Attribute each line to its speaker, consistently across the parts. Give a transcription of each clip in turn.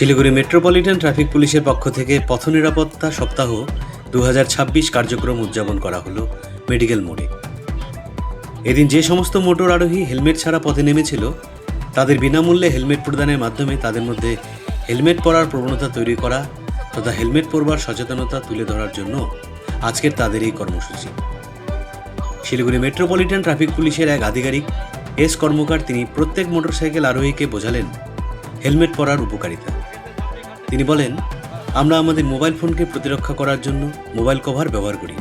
Speaker 1: Siliguri metropolitan traffic পুলিশের পক্ষ থেকে পথ নিরাপত্তা সপ্তাহ 2026 কার্যক্রম উদযাপন করা হলো মেডিকেল মোড়ে। এদিন যে সমস্ত মোটর আরোহী হেলমেট ছাড়া পথে নেমেছিল তাদের বিনামূল্যে হেলমেট প্রদানের মাধ্যমে তাদের মধ্যে হেলমেট পরার প্রবণতা তৈরি করা তথা হেলমেট পরবার সচেতনতা তুলে ধরার জন্য আজকের তাদের এই কর্মসূচি। শিলিগুড়ি মেট্রোপলিটন ট্রাফিক পুলিশের এক আধিকারিক এস কর্মকার তিনি প্রত্যেক মোটরসাইকেল আরোহীকে বোঝালেন হেলমেট পরার উপকারিতা। তিনি বলেন, আমরা আমাদের মোবাইল ফোনকে প্রতিরক্ষা করার জন্য মোবাইল কভার ব্যবহার করি,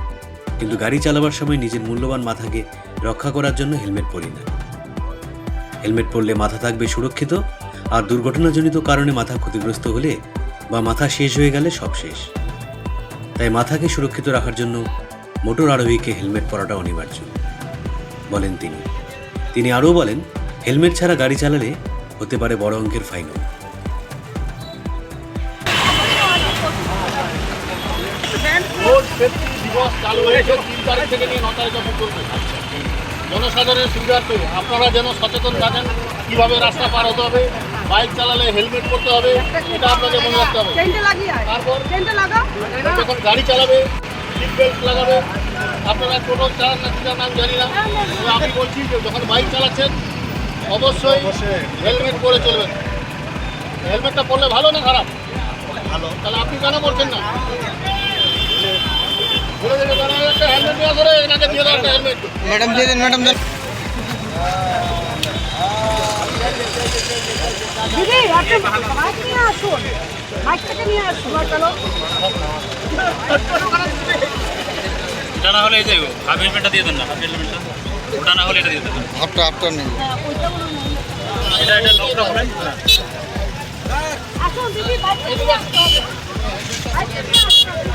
Speaker 1: কিন্তু গাড়ি চালাবার সময় নিজের মূল্যবান মাথাকে রক্ষা করার জন্য হেলমেট পরি না। হেলমেট পরলে মাথা থাকবে সুরক্ষিত, আর দুর্ঘটনাজনিত কারণে মাথা ক্ষতিগ্রস্ত হলে বা মাথা শেষ হয়ে গেলে সব শেষ। তাই মাথাকে সুরক্ষিত রাখার জন্য মোটর আরোহীকে হেলমেট পরাটা অনিবার্য বলেন তিনি আরও বলেন, হেলমেট ছাড়া গাড়ি চালালে হতে পারে বড় অঙ্কের ফাইনও।
Speaker 2: রোড সেফটি দিবস চালু হয়েছে 3 তারিখ থেকে নিয়ে 9 তারিখ অবধি চলবে। জনসাধারণের সুবিধার্থে আপনারা যেন সচেতন থাকেন, কীভাবে রাস্তা পার হতে হবে, বাইক চালালে হেলমেট পরতে হবে, এটা আপনাকে মনে রাখতে হবে। তারপর যখন গাড়ি চালাবে সিট বেল্ট লাগাবে। আপনারা টোটো চালান না কিনা নাম জানি না, তবে আমি বলছি যে যখন বাইক চালাচ্ছেন অবশ্যই হেলমেট পরে চলবেন। হেলমেটটা পরলে ভালো না খারাপ? ভালো। তাহলে আপনি কেন পরছেন না?
Speaker 3: ম্যাডাম দিয়ে দেন, ম্যাডাম দেন।
Speaker 4: দিদি আপনি বাইক নিয়ে আসুন, বাইকটাকে নিয়ে আসুন। চলো
Speaker 5: ওটা না হলে এই যে হাফ হেলমেটটা দিয়ে দেন না, হাফ হেলমেটটা ওটা না হলে এটা দিয়ে দেন।
Speaker 3: হাফটা নেই,
Speaker 5: এটা লকটা হলেন
Speaker 4: আসুন দিদি, বাইকটা নিয়ে আসতে হবে, বাইকটা নিয়ে আসতে হবে।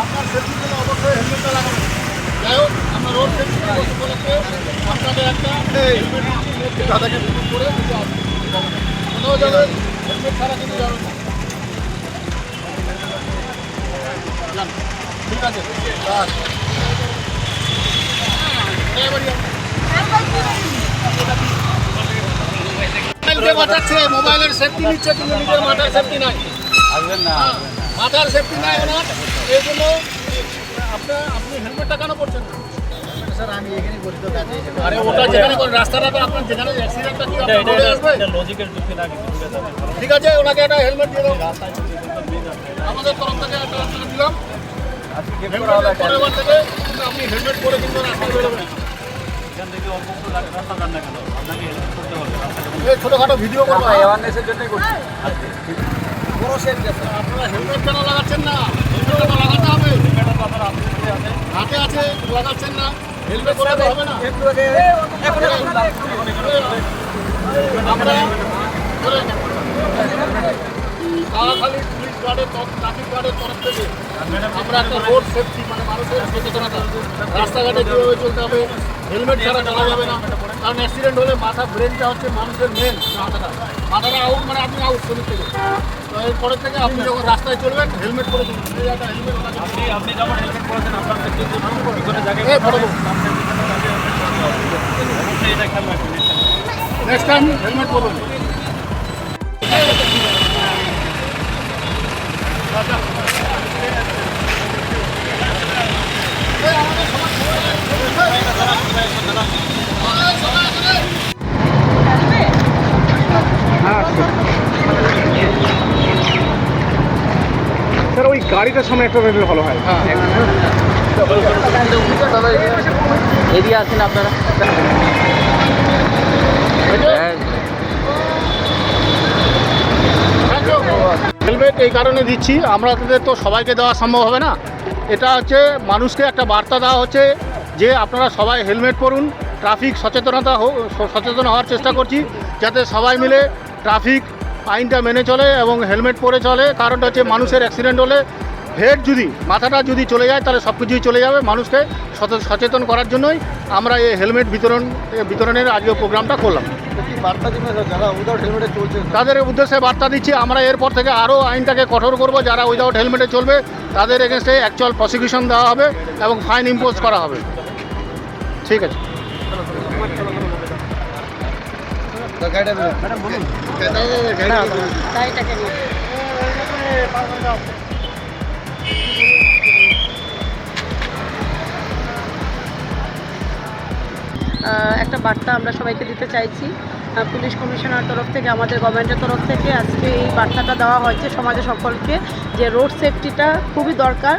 Speaker 2: আপনার সেফটির জন্য অবশ্যই হেলমেটটা লাগাবেন। যাই হোক, আমরা রোড সেফটি দিবস উপলক্ষে আপনাদের একটা হেলমেট দাদাকে বুক করে দিতে হবে। কোথাও যাবেন হেলমেট ছাড়া কিন্তু যাবেন না। যান, ঠিক আছে। মোবাইলকে বাঁচাচ্ছে, মোবাইলের সেফটি নিচ্ছে, কিন্তু নিজের মাথার সেফটি নাই। মাথার সেফটি নাই ওনার, এই জন্য আপনি হেলমেটটা কেন করছেন না?
Speaker 3: স্যার আমি এখানে বলি তো কাজে।
Speaker 2: আরে ওটা যেখানে করে রাস্তাটা তো আপনার যেখানে অ্যাক্সিডেন্টটা কি আপনার রোডে আসবে?
Speaker 5: এটা লজিকের যুক্তি না কিছু।
Speaker 2: ঠিক আছে, ওনাকে একটা হেলমেট দিয়ে দাও। আমাদের তরফ থেকে একটা রাস্তা দিলাম। হেলমেট পরের বার থেকে আপনি হেলমেট পরে কিন্তু রাস্তায় বেরোবেন।
Speaker 5: এখান থেকে অল্প একটু রাস্তা যান না কেন, আপনাকে হেলমেট করতে হবে।
Speaker 2: এই ছোটোখাটো ভিডিও করবো,
Speaker 3: অ্যাওয়ারনেসের জন্যই করছি। কোনো সেফটি আছে।
Speaker 2: আপনারা হেলমেট কেন লাগাচ্ছেন না? হেলমেটটা তো লাগাতে হবে,
Speaker 5: এটা তো আপনার
Speaker 2: হাতে আছে, লাগাচ্ছেন না। হেলমেট পরে তো হবে না। আমরা তাড়াতাড়ি পুলিশ গার্ডের ট্রাফিক গার্ডের তরফ থেকে আমরা একটা রোড সেফটি মানে মানুষের সচেতনতা, রাস্তাঘাটে কীভাবে চলতে হবে, হেলমেট ছাড়া চলা যাবে না। কারণ অ্যাক্সিডেন্ট হলে মাথা ব্রেনটা হচ্ছে মানুষের মেন, মাথাটা আউট মানে আপনি আউট শরীর থেকে। তো এরপরের থেকে আপনি যখন রাস্তায় চলবেন হেলমেট পরে চলবেন। এই একটা হেলমেট
Speaker 5: আপনি যেমন হেলমেট পরেছেন আপনার বিপদের জায়গায় এটা খেয়াল রাখবেন।
Speaker 2: নেক্সট টাইম হেলমেট পরবেন।
Speaker 6: স্যার ওই গাড়িটার সামনে একটা ভেবে ভালো হয়।
Speaker 3: এরিয়া আছেন আপনারা?
Speaker 2: হেলমেট এই কারণে দিচ্ছি, আমাদের তো সবাইকে দেওয়া সম্ভব হবে না। এটা হচ্ছে মানুষকে একটা বার্তা দেওয়া হচ্ছে যে আপনারা সবাই হেলমেট পরুন। ট্রাফিক সচেতন হওয়ার চেষ্টা করছি যাতে সবাই মিলে ট্রাফিক আইনটা মেনে চলে এবং হেলমেট পরে চলে। কারণটা হচ্ছে মানুষের অ্যাক্সিডেন্ট হলে হেড যদি মাথাটা যদি চলে যায় তাহলে সব কিছুই চলে যাবে। মানুষকে সচেতন করার জন্যই আমরা এই হেলমেট বিতরণের আজকে প্রোগ্রামটা করলাম।
Speaker 3: বার্তা দিবেন যারা উইদাউট হেলমেটে চলছে
Speaker 2: তাদের উদ্দেশ্যে বার্তা দিচ্ছি, আমরা এরপর থেকে আরও আইনটাকে কঠোর করব। যারা উইদাউট হেলমেটে চলবে তাদের এগেনস্টে অ্যাকচুয়াল প্রসিকিউশন দেওয়া হবে এবং ফাইন ইম্পোজ করা হবে। ঠিক আছে।
Speaker 3: গাড়িটা ম্যাডাম বলুন
Speaker 4: গাড়িটাকে নিয়ে একটা বার্তা আমরা সবাইকে দিতে চাইছি। পুলিশ কমিশনার তরফ থেকে, আমাদের গভর্নমেন্টের তরফ থেকে আজকে এই বার্তাটা দেওয়া হয়েছে সমাজে সকলকে, যে রোড সেফটিটা খুবই দরকার।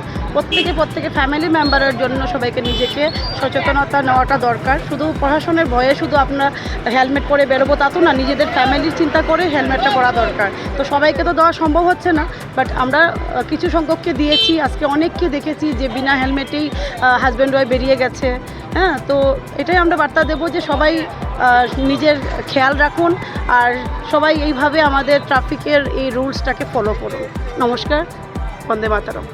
Speaker 4: প্রত্যেকে ফ্যামিলি মেম্বারের জন্য সবাইকে নিজেকে সচেতনতা নেওয়াটা দরকার। শুধু প্রশাসনের ভয়ে শুধু আপনার হেলমেট পরে বেরোবো তা তো না, নিজেদের ফ্যামিলির চিন্তা করে হেলমেটটা পরা দরকার। তো সবাইকে তো দেওয়া সম্ভব হচ্ছে না, বাট আমরা কিছু সংখ্যককে দিয়েছি। আজকে অনেককে দেখেছি যে বিনা হেলমেটেই হাজব্যান্ড ওয়াইফ বেরিয়ে গেছে। হ্যাঁ, তো এটাই আমরা বার্তা দেবো যে সবাই নিজের খেয়াল রাখুন আর সবাই এইভাবে আমাদের ট্রাফিকের এই রুলসটাকে ফলো করুন। নমস্কার, বন্দে মাতরম।